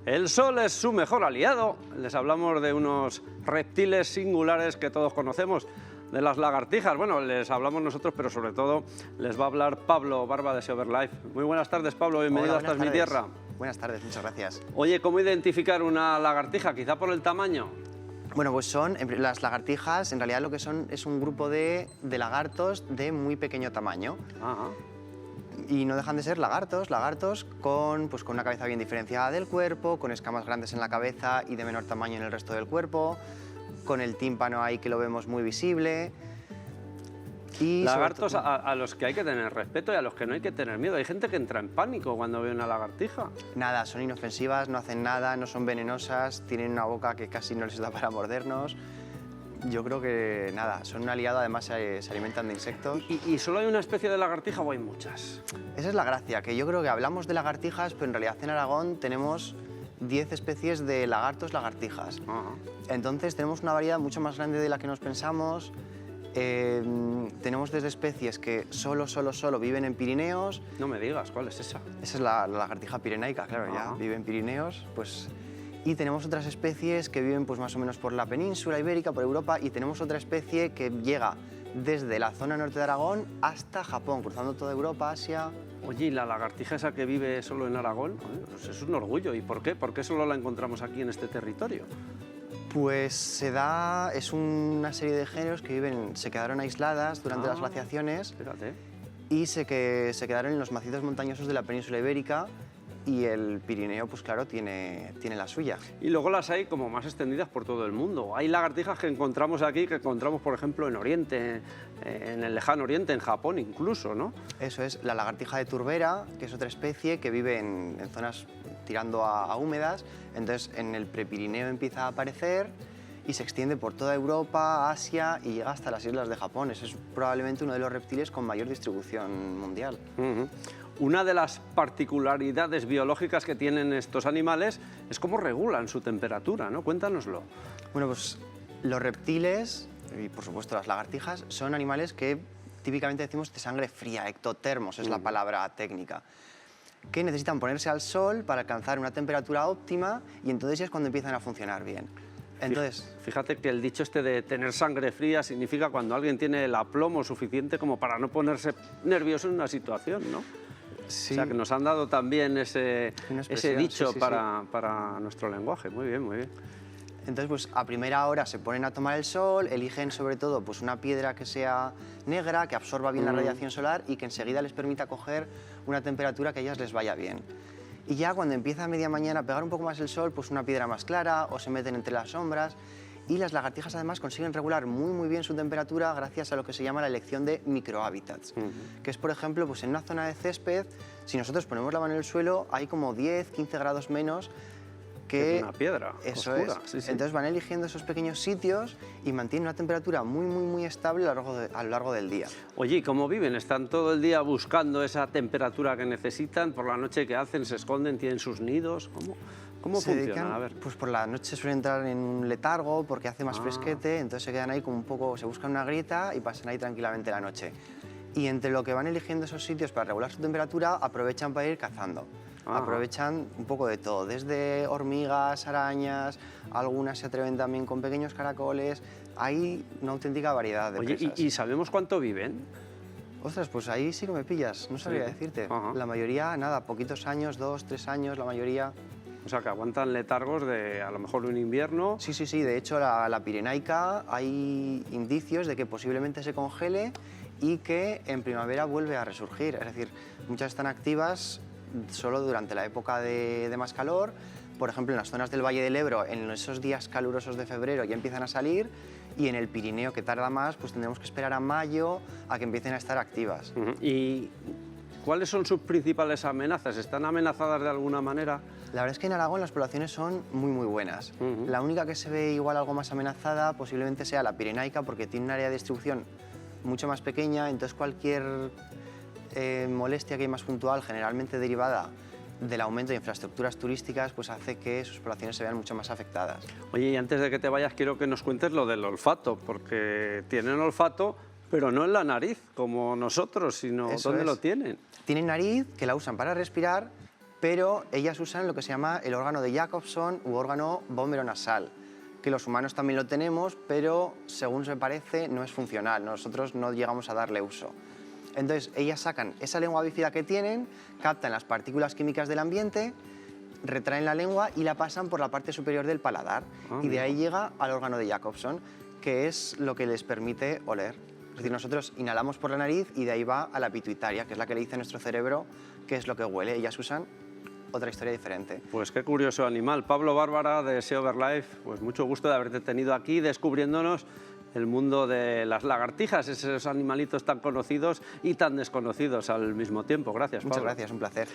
El sol es su mejor aliado. Les hablamos de unos reptiles singulares que todos conocemos, de las lagartijas. Bueno, les hablamos nosotros, pero sobre todo les va a hablar Pablo Barba de Seoverlife. Muy buenas tardes, Pablo, bienvenido a Esta es mi tierra. Buenas tardes, muchas gracias. Oye, ¿cómo identificar una lagartija? Quizá por el tamaño. Bueno, pues son las lagartijas, en realidad lo que son es un grupo de lagartos de muy pequeño tamaño. Ajá. Y no dejan de ser lagartos con una cabeza bien diferenciada del cuerpo, con escamas grandes en la cabeza y de menor tamaño en el resto del cuerpo, con el tímpano ahí que lo vemos muy visible. Y lagartos a los que hay que tener respeto y a los que no hay que tener miedo. Hay gente que entra en pánico cuando ve una lagartija. Nada, son inofensivas, no hacen nada, no son venenosas, tienen una boca que casi no les da para mordernos. Yo creo que nada, son un aliado, además se alimentan de insectos. ¿Y solo hay una especie de lagartija o hay muchas? Esa es la gracia, que yo creo que hablamos de lagartijas, pero en realidad en Aragón tenemos 10 especies de lagartijas. Entonces tenemos una variedad mucho más grande de la que nos pensamos. Tenemos desde especies que solo viven en Pirineos. No me digas, ¿cuál es esa? Esa es la lagartija pirenaica, claro, ya vive en Pirineos. Y tenemos otras especies que viven más o menos por la península ibérica, por Europa, y tenemos otra especie que llega desde la zona norte de Aragón hasta Japón, cruzando toda Europa, Asia. Oye, ¿y la lagartija esa que vive solo en Aragón? Pues es un orgullo. ¿Y por qué? ¿Por qué solo la encontramos aquí en este territorio? Pues es una serie de géneros que se quedaron aisladas durante las glaciaciones. Fíjate. Y se quedaron en los macizos montañosos de la península ibérica, y el Pirineo, pues claro, tiene la suya. Y luego las hay como más extendidas por todo el mundo. Hay lagartijas que encontramos aquí, que encontramos, por ejemplo, en Oriente, en el lejano Oriente, en Japón incluso, ¿no? Eso es, la lagartija de turbera, que es otra especie que vive en zonas tirando a húmedas. Entonces, en el Prepirineo empieza a aparecer y se extiende por toda Europa, Asia y llega hasta las islas de Japón. Ese es probablemente uno de los reptiles con mayor distribución mundial. Una de las particularidades biológicas que tienen estos animales es cómo regulan su temperatura, ¿no? Cuéntanoslo. Bueno, pues los reptiles, y por supuesto las lagartijas, son animales que típicamente decimos de sangre fría, ectotermos es la palabra técnica, que necesitan ponerse al sol para alcanzar una temperatura óptima, y entonces es cuando empiezan a funcionar bien. Entonces, fíjate que el dicho este de tener sangre fría significa cuando alguien tiene el aplomo suficiente como para no ponerse nervioso en una situación, ¿no? Sí. O sea, que nos han dado también ese dicho sí. para nuestro lenguaje. Muy bien, muy bien. Entonces, pues a primera hora se ponen a tomar el sol, eligen sobre todo una piedra que sea negra, que absorba bien la radiación solar y que enseguida les permita coger una temperatura que a ellas les vaya bien. Y ya cuando empieza a media mañana a pegar un poco más el sol, pues una piedra más clara, o se meten entre las sombras. Y las lagartijas además consiguen regular muy bien su temperatura gracias a lo que se llama la elección de microhábitats, que es, por ejemplo, pues en una zona de césped, si nosotros ponemos la mano en el suelo, hay como 10-15 grados menos que una piedra eso oscura. Es. Sí. Entonces van eligiendo esos pequeños sitios y mantienen una temperatura muy estable a lo largo del día. Oye, ¿y cómo viven? ¿Están todo el día buscando esa temperatura que necesitan? ¿Por la noche qué hacen? ¿Se esconden? ¿Tienen sus nidos? ¿Cómo funciona? A ver. Pues por la noche suelen entrar en un letargo porque hace más fresquete, entonces se quedan ahí como un poco, se buscan una grieta y pasan ahí tranquilamente la noche. Y entre lo que van eligiendo esos sitios para regular su temperatura, aprovechan para ir cazando. Aprovechan un poco de todo, desde hormigas, arañas, algunas se atreven también con pequeños caracoles. Hay una auténtica variedad de presas. Oye, ¿y sabemos cuánto viven? Ostras, pues ahí sí que me pillas, no sabría decirte. La mayoría, nada, poquitos años, 2, 3 años, la mayoría. O sea, que aguantan letargos de a lo mejor un invierno. Sí, de hecho la pirenaica hay indicios de que posiblemente se congele y que en primavera vuelve a resurgir. Es decir, muchas están activas solo durante la época de más calor. Por ejemplo, en las zonas del Valle del Ebro, en esos días calurosos de febrero ya empiezan a salir, y en el Pirineo, que tarda más, pues tendremos que esperar a mayo a que empiecen a estar activas. ¿Y cuáles son sus principales amenazas? ¿Están amenazadas de alguna manera? La verdad es que en Aragón las poblaciones son muy buenas. La única que se ve igual algo más amenazada posiblemente sea la pirenaica, porque tiene un área de distribución mucho más pequeña, entonces cualquier molestia que hay más puntual, generalmente derivada del aumento de infraestructuras turísticas, pues hace que sus poblaciones se vean mucho más afectadas. Oye, y antes de que te vayas quiero que nos cuentes lo del olfato, porque tienen olfato, pero no en la nariz como nosotros, sino ¿dónde lo tienen? Tienen nariz, que la usan para respirar, pero ellas usan lo que se llama el órgano de Jacobson u órgano bómbero-nasal, que los humanos también lo tenemos, pero según se parece no es funcional, nosotros no llegamos a darle uso. Entonces ellas sacan esa lengua bífida que tienen, captan las partículas químicas del ambiente, retraen la lengua y la pasan por la parte superior del paladar, y de ahí llega al órgano de Jacobson, que es lo que les permite oler. Es decir, nosotros inhalamos por la nariz y de ahí va a la pituitaria, que es la que le dice a nuestro cerebro qué es lo que huele. Ellas usan otra historia diferente. Pues qué curioso animal. Pablo Bárbara de SEO Verlife, pues mucho gusto de haberte tenido aquí descubriéndonos el mundo de las lagartijas, esos animalitos tan conocidos y tan desconocidos al mismo tiempo. Gracias, Pablo. Muchas gracias, un placer.